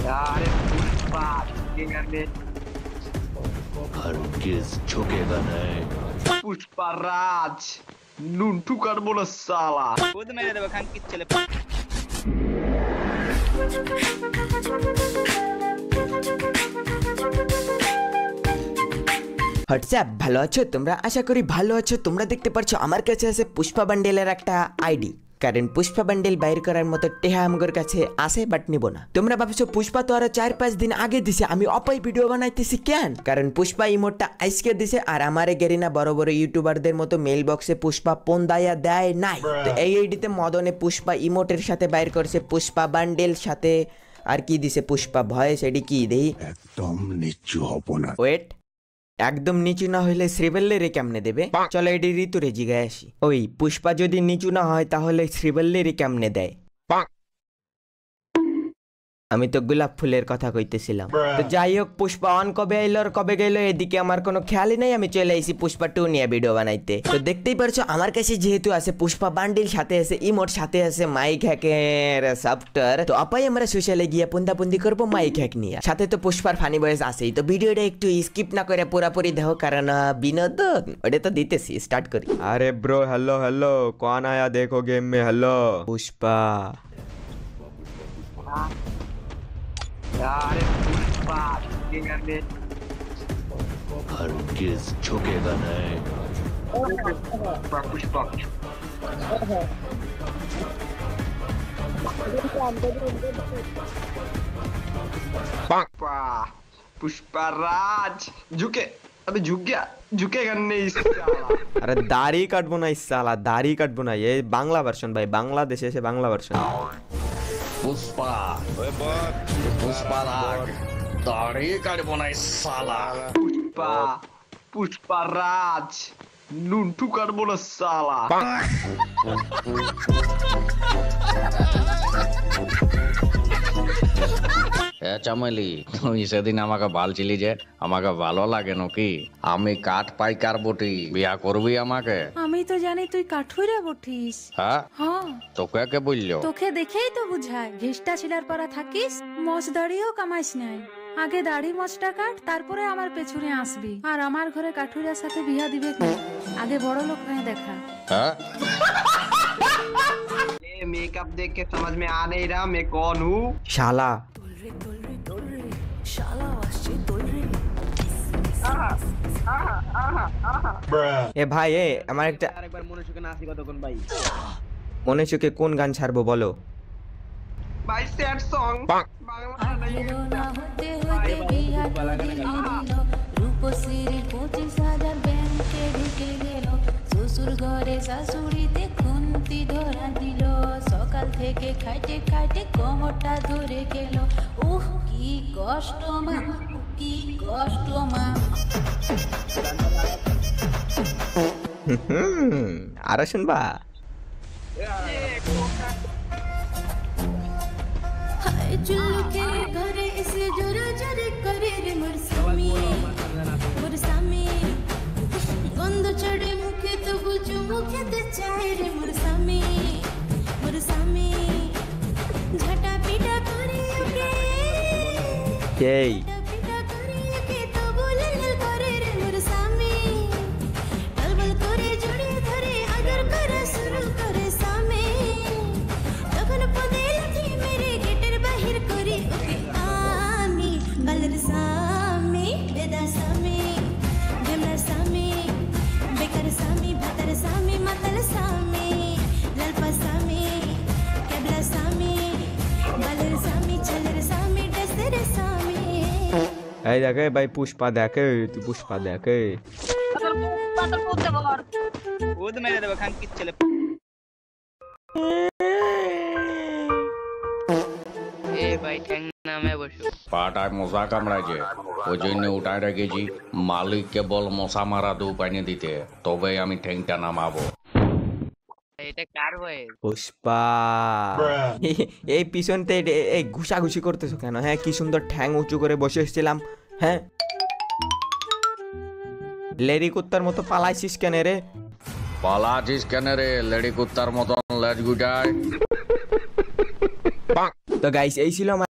यार पुष्पा करने हरगिज झुकेगा नहीं। पुष्पा राज नुंटू कर बोला साला खुद मेरे देव खान की चले হোয়াটসঅ্যাপ ভালো আছো তোমরা? আশা করি ভালো আছো। তোমরা দেখতে পাচ্ছ আমার কাছে আছে পুষ্পা বান্ডেলের একটা আইডি, কারণ পুষ্পা বান্ডেল বাইর করার মতো টেহা আমার কাছে আছে, বাট নিব না। তোমরা ভাবছো পুষ্পা তো আরো 4-5 দিন আগে দিছে, আমি অপাই ভিডিও বানাইতেছি কেন? কারণ পুষ্পা ইমোটটা আজকে দিছে, আর আমারে গেরিনা বড় বড় ইউটিউবারদের মতো মেল বক্সে পুষ্পা ফোন দায়া দেয় নাই। তো এই আইডিতে মদনে পুষ্পা ইমোটের সাথে বাইর করছে পুষ্পা বান্ডেল, সাথে আর কি দিছে পুষ্পা ভয়েস। এডি কি দেই? একদম নিচু হব না। ওয়েট, একদম নিচু না হইলে শ্রীবল্লেরে কেমনে দেবে? চলো এটি ঋতুরে জিগায় আসি। ওই পুষ্পা যদি নিচু না হয় তাহলে শ্রীবল্লেরে কেমনে দেয়? আমি তো গোলাপ ফুলের কথা কইতেছিলাম। তো যাই হোক, পুষ্পা অন কবে আইলো আর কবে গেল এদিকে আমার কোনো খেয়ালই নাই। আমি চলে আইছি পুষ্পা 2 নিয়ে ভিডিও বানাইতে। তো দেখতেই পারছো আমার কাছে যেহেতু আছে পুষ্পা বান্ডিল, সাথে আছে ইমোট, সাথে আছে মাইক হ্যাকের সফটওয়্যার। তো আপাই আমরা সোশ্যালে গিয়ে পুন্দাপুন্দি করবো মাইক হ্যাক নিয়ে। সাথে তো পুষ্পার ফানি ভয়েস আছেই। তো ভিডিওটা একটু স্কিপ না করে পুরাপুরি দেখো, কারণ বিনোদন ওটা তো দিতেছি। স্টার্ট করি। अरे ब्रो हेलो हेलो, कौन आया देखो गेम में? हेलो পুষ্পা यार पुष्पा करने हरगिज झुकेगा नहीं। पुष्पा पुष्पा राज झुके अभी झुक गया, झुकेगा नहीं साला। अरे दाढ़ी काटबो ना इस साला, दाढ़ी काटबो ना। ये बांग्ला वर्षन भाई, बांग्लादेश से बांग्ला वर्षन। पुष्पा पुष्पा राग दाढ़ी काटबो ना इस साला। पुष्पा पुष्पा राज नुंटू कर बोला साला। চামেলি, তুই সেদিন আমাকে বালছিলি যে, আমাকে ভালো লাগে নাকি? আমি কাঠ পাইকার বটি, বিয়া করবি আমাকে? আমি তো জানি তুই কাঠুরে বটিস। হ্যাঁ, হ্যাঁ, তোকে কে বললো? তোকে দেখেই তো বুঝায় ঘেষ্টা ছিলার পারা থাকিস, মছ দাড়িও কামাইস নাই। আগে দাড়ি মছটা কাট, তারপরে আমার পেছনে আসবি। আর আমার ঘরে কাঠুরিয়ার সাথে বিয়া দিবে কি? আগে বড় লোক হয়ে দেখা। হ্যাঁ, मेकअप देख के समझ में आ नहीं रहा मैं कौन हूँ। শালা এ ভাই, এ আমার একটা আরেকবার মনে সুখে নাচি কতক্ষণ ভাই? মনে চোখে কোন গান ছাড়বো বলো? भाई सैड सॉन्ग শ্বশুর ঘরে শাশুড়িতে খুন্তি ধরা দিল, সকাল থেকে খাইতে খাইতে কোমরটা ধরে গেল। উহ কি কষ্ট মা, কি কষ্ট মা। আরো শুনবা? हाय चुल्लू के घरे इसे जोरा जोरे करे रे मोर सामी, मोर सामी। गंध चढ़े मुखे तो बुझू मुखे ते चाहे रे मोर सामी, मोर सामी। झटा पिटा करी के, এই पिटा करी के तो बोले करे रे मोर सामी। टलबल करे जोड़ी धरे अगर करे शुरू करे सामी। तखन पदे लठी मेरे गेटर बाहिर करी ओके आमी। बलर सामी बेदा सामी, ढेमना सामी, बेकर सामी, भतर सामी, मतल सामी, ललपा सामी, केबला सामी, बलर सामी, छलर सामी, डसर सामी। এই দেখে ভাই পুষ্পা, দেখে তুই পুষ্পা দেখে। खुद मेरे देव खान की चले ए भाई ठैंग नामे বসো। পাটায় মশা কামড়াইছে, ওই জন্য উঠায় রেখেছি। মালিককে বল মশা মারা দু পানি দিতে, তবে আমি ঠ্যাংটা নামাবো। এটা কার হয়ে? পুষ্পা এই পিছনতে এই ঘুষাঘুষি করতেছো কেন? হ্যাঁ, কি সুন্দর ঠ্যাং উঁচু করে বসে এসেছিলাম। হ্যাঁ, লেরি কুত্তার মতো পালাইছিস কেন রে? পালাছিস কেন রে লেডি কুত্তার মতন লেজ গুটায়? তো গাইস এই ছিল আমার